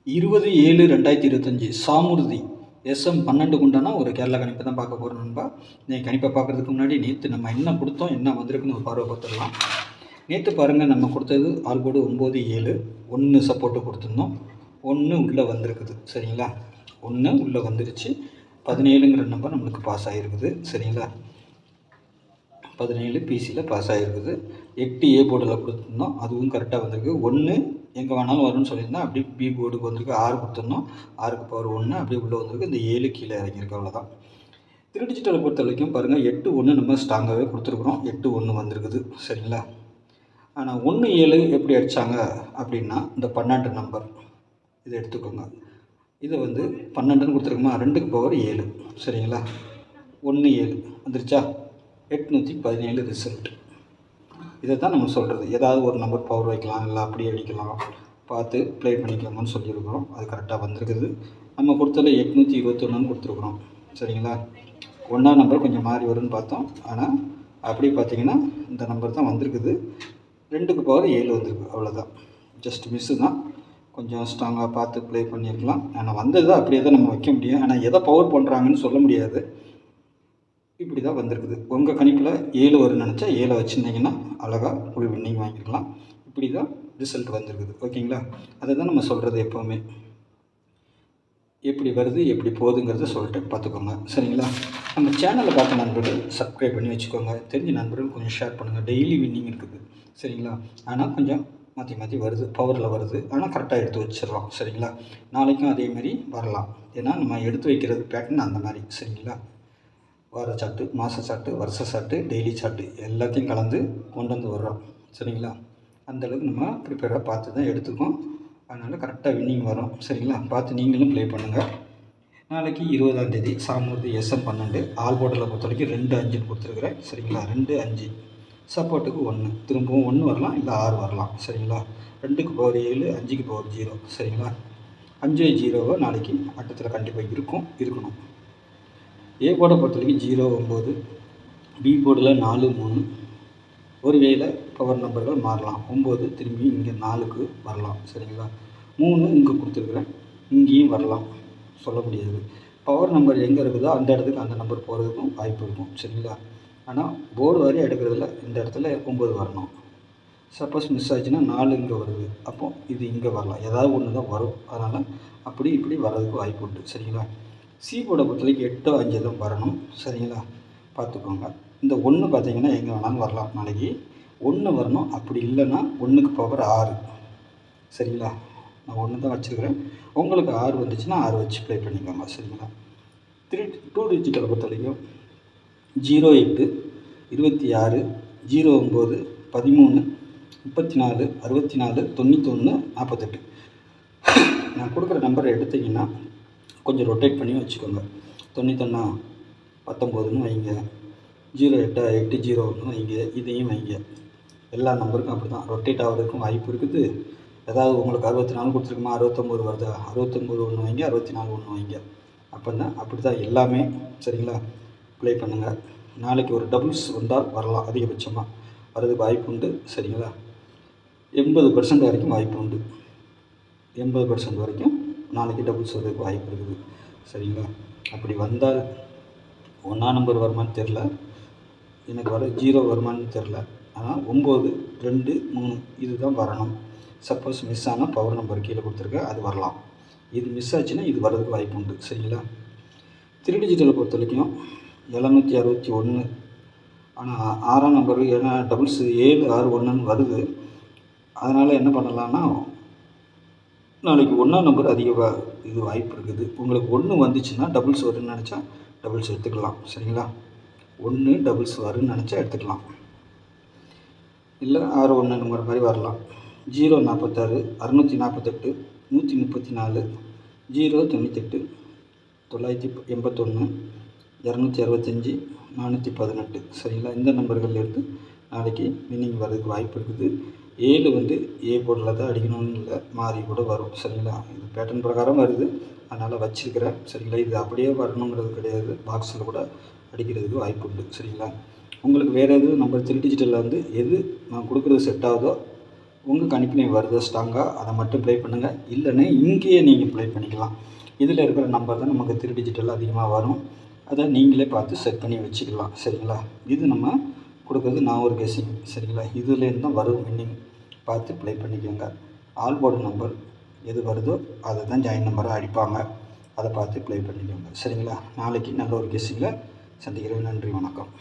20/7/2025 சாமுர்தி SM12 உண்டான ஒரு கேரளா கணிப்பு தான் பார்க்க போகிறோம் நண்பா. நீங்கள் கணிப்பை பார்க்குறதுக்கு முன்னாடி நேற்று நம்ம என்ன கொடுத்தோம், என்ன வந்திருக்குன்னு ஒரு பார்வை பார்த்துடலாம். நேற்று பாருங்கள், நம்ம கொடுத்தது ஆல்போர்டு 9/7 1 சப்போர்ட்டு கொடுத்துருந்தோம். 1 உள்ளே வந்திருக்குது சரிங்களா. 1 உள்ளே வந்துருச்சு. 17ங்கிற நம்பர் நம்மளுக்கு பாஸ் ஆகிருக்குது சரிங்களா. 17 பிசியில் பாஸ் ஆகிருக்குது. 8 ஏ போர்டில் கொடுத்துருந்தோம், அதுவும் கரெக்டாக வந்திருக்கு. 1 எங்கே வேணாலும் வரும்னு சொல்லியிருந்தோம். அப்படி பி போர்டுக்கு வந்திருக்கு. 6 கொடுத்துருந்தோம், 6க்கு பவர் 1 அப்படியே உள்ளே வந்திருக்கு. இந்த 7 கீழே இறங்கியிருக்கு, அவ்வளோதான். 3 டிஜிட்டலை பொறுத்த வரைக்கும் பாருங்கள், 8-1 நம்ம ஸ்ட்ராங்காகவே கொடுத்துருக்குறோம். 8-1 வந்திருக்குது சரிங்களா. ஆனால் 1-7 எப்படி அடித்தாங்க அப்படின்னா, இந்த 12 நம்பர் இதை எடுத்துக்கோங்க. இதை 12ன்னு கொடுத்துருக்குமா, 2க்கு பவர் 7 சரிங்களா. 1-7 வந்துருச்சா, 817 ரிசல்ட். இதை தான் நம்ம சொல்கிறது. ஏதாவது ஒரு நம்பர் பவர் வைக்கலாம், இல்லை அப்படியே அடிக்கலாம், பார்த்து ப்ளே பண்ணிக்கலாமான்னு சொல்லியிருக்கிறோம். அது கரெக்டாக வந்திருக்குது. நம்ம கொடுத்ததில் 821 கொடுத்துருக்குறோம் சரிங்களா. 1ஆம் நம்பர் கொஞ்சம் மாறி வரும்னு பார்த்தோம், ஆனால் அப்படி பார்த்தீங்கன்னா இந்த நம்பர் தான் வந்திருக்குது. 2க்கு பவர் 7 வந்திருக்கு, அவ்வளோதான். ஜஸ்ட் மிஸ்ஸு தான். கொஞ்சம் ஸ்ட்ராங்காக பார்த்து ப்ளே பண்ணியிருக்கலாம். ஆனால் வந்தது அப்படியே தான் நம்ம வைக்க முடியும். ஆனால் எதை பவர் பண்ணுறாங்கன்னு சொல்ல முடியாது. இப்படி தான் வந்திருக்குது. உங்கள் கணிப்பில் 7 வரும்னு நினச்சா 7 வச்சுருந்தீங்கன்னா அழகாக ஃபுல் வின்னிங் வாங்கிக்கலாம். இப்படி தான் ரிசல்ட் வந்திருக்குது. ஓகேங்களா. அதை தான் நம்ம சொல்கிறது எப்போவுமே. எப்படி வருது எப்படி போகுதுங்கிறத சொல்லிட்டு பார்த்துக்கோங்க சரிங்களா. நம்ம சேனலில் பார்த்த நண்பர்கள் சப்ஸ்கிரைப் பண்ணி வச்சுக்கோங்க. தெரிஞ்ச நண்பர்கள் கொஞ்சம் ஷேர் பண்ணுங்கள். டெய்லி வின்னிங் இருக்குது சரிங்களா. ஆனால் கொஞ்சம் மாற்றி மாற்றி வருது, பவரில் வருது. ஆனால் கரெக்டாக எடுத்து வச்சிடறோம் சரிங்களா. நாளைக்கும் அதேமாதிரி வரலாம். ஏன்னா நம்ம எடுத்து வைக்கிறது பேட்டர்ன் அந்த மாதிரி சரிங்களா. வார சாட்டு, மாத சாட்டு, வருஷ சாட்டு, டெய்லி சாட்டு எல்லாத்தையும் கலந்து கொண்டு வந்து வர்றோம் சரிங்களா. அந்தளவுக்கு நம்ம ப்ரிப்பேராக பார்த்து தான் எடுத்துக்கோம். அதனால் கரெக்டாக வின்னிங் வரும் சரிங்களா. பார்த்து நீங்களும் ப்ளே பண்ணுங்கள். நாளைக்கு 20ஆம் தேதி சாமுர்தி SM12 ஆல்போர்டில் பொறுத்த வரைக்கும் 2-5 கொடுத்துருக்குறேன் சரிங்களா. 2-5 சப்போர்ட்டுக்கு 1, திரும்பவும் 1 வரலாம், இல்லை 6 வரலாம் சரிங்களா. 2க்கு பவர் 7, 5க்கு பவர் 0 சரிங்களா. 5-0 நாளைக்கு ஆட்டத்தில் கண்டிப்பாக இருக்கணும். ஏ போர்டை பொறுத்த வரைக்கும் 0-9, பி போர்டில் 4-3. ஒருவேளை பவர் நம்பர்கள் மாறலாம். 9 திரும்பி இங்கே 4க்கு வரலாம் சரிங்களா. 3 இங்கே கொடுத்துருக்குறேன், இங்கேயும் வரலாம், சொல்ல முடியாது. பவர் நம்பர் எங்கே இருக்குதோ அந்த இடத்துக்கு அந்த நம்பர் போகிறதுக்கும் வாய்ப்பு இருக்கும் சரிங்களா. ஆனால் போர்டு வரையும் எடுக்கிறதுல இந்த இடத்துல 9 வரணும். சப்போஸ் மிஸ் ஆச்சுன்னா 4 இங்கே வருது, அப்போது இது இங்கே வரலாம். ஏதாவது ஒன்று தான் வரும். அதனால் அப்படி இப்படி வர்றதுக்கு வாய்ப்பு உண்டு சரிங்களா. சி போர்டை பொறுத்தவரைக்கும் 8-5 தான் வரணும் சரிங்களா. பார்த்துக்கோங்க. இந்த 1 பார்த்தீங்கன்னா எங்கே வேணாலும் வரலாம். நாளைக்கு 1 வரணும். அப்படி இல்லைன்னா 1க்கு பவர் 6 சரிங்களா. நான் 1 தான் வச்சுருக்கிறேன். உங்களுக்கு 6 வந்துச்சுன்னா 6 வச்சு ப்ளே பண்ணிக்கோங்க சரிங்களா. 2 டிஜிட்டலை பொறுத்த வரைக்கும் 08, 26, 09, 13, 34, 64, 91, 48. நான் கொடுக்குற நம்பரை எடுத்திங்கன்னா கொஞ்சம் ரொட்டேட் பண்ணி வச்சுக்கோங்க. 91 19ன்னு வைங்க, 08 801 வைங்க, இதையும் வைங்க. எல்லா நம்பருக்கும் அப்படி தான் ரொட்டேட் ஆகிறதுக்கும் வாய்ப்பு இருக்குது. ஏதாவது உங்களுக்கு 64 கொடுத்துருக்குமா, 69 வருதா, 69 ஒன்று வைங்க, 64 ஒன்று வைங்க. அப்படி தான் எல்லாமே சரிங்களா. ப்ளே பண்ணுங்கள். நாளைக்கு ஒரு டபுள்ஸ் வந்தால் வரலாம், அதிகபட்சமாக வர்றதுக்கு வாய்ப்பு உண்டு சரிங்களா. 80% வரைக்கும் வாய்ப்பு உண்டு. 80% வரைக்கும் நாளைக்கு டபுள்ஸ் வர்றதுக்கு வாய்ப்பு இருக்குது சரிங்களா. அப்படி வந்தால் 1ஆம் நம்பர் வருமானு தெரில, எனக்கு வர 0 வருமானு தெரில. ஆனால் 9, 2, 3 இது தான் வரணும். சப்போஸ் மிஸ் ஆனால் பவர் நம்பர் கீழே கொடுத்துருக்கேன், அது வரலாம். இது மிஸ் ஆச்சுன்னா இது வர்றதுக்கு வாய்ப்பு உண்டு சரிங்களா. 3 டிஜிட்டலை பொறுத்த வரைக்கும் 761. ஆனால் 6ஆம் நம்பர் ஏன்னா டபுள்ஸ் 7, 6, 1ன்னு வருது. அதனால் என்ன பண்ணலான்னா, நாளைக்கு 1ஆம் நம்பர் இது வாய்ப்பு இருக்குது. உங்களுக்கு 1 வந்துச்சுன்னா டபுள்ஸ் வரும்னு நினச்சா டபுள்ஸ் எடுத்துக்கலாம் சரிங்களா. 1 டபுள்ஸ் வரும்னு நினச்சா எடுத்துக்கலாம், இல்லை 6 1 நம்பர் மாதிரி வரலாம். 046, 648, 134, 098, 981, 265, 418 சரிங்களா. இந்த நம்பர்கள்லேருந்து நாளைக்கு வின்னிங் வர்றதுக்கு வாய்ப்பு இருக்குது. 7 ஏ போர்டில் தான் அடிக்கணும்னு இல்லை, மாறி கூட வரும் சரிங்களா. இது பேட்டர்ன் பிரகாரம் வருது, அதனால் வச்சுருக்கிறேன் சரிங்களா. இது அப்படியே வரணுங்கிறது கிடையாது, பாக்ஸில் கூட அடிக்கிறதுக்கு வாய்ப்பு உண்டு சரிங்களா. உங்களுக்கு வேறு எதுவும் நம்பர் 3 டிஜிட்டலில் எது நான் கொடுக்குறது செட் ஆகுதோ உங்கள் கணிப்பில் வருதோ ஸ்ட்ராங்காக அதை மட்டும் ப்ளே பண்ணுங்கள். இல்லைன்னா இங்கேயே நீங்கள் ப்ளே பண்ணிக்கலாம். இதில் இருக்கிற நம்பர் தான் நமக்கு 3 டிஜிட்டல் அதிகமாக வரும். அதை நீங்களே பார்த்து செட் பண்ணி வச்சுக்கலாம். சரிங்களா? இது நம்ம கொடுக்குறது நான் ஒரு கெஸ்ஸிங். சரிங்களா? இதுலேருந்து தான் வரும் வின்னிங். பார்த்து ப்ளே பண்ணிக்கோங்க. ஆல் போர்டு நம்பர் எது வருதோ அதை தான் ஜாயின் நம்பராக அடிப்பாங்க. அதை பார்த்து ப்ளே பண்ணிக்கோங்க. சரிங்களா? நாளைக்கு நல்ல ஒரு கெஸ்ஸிங்கில் சந்திக்கிறேன். நன்றி, வணக்கம்.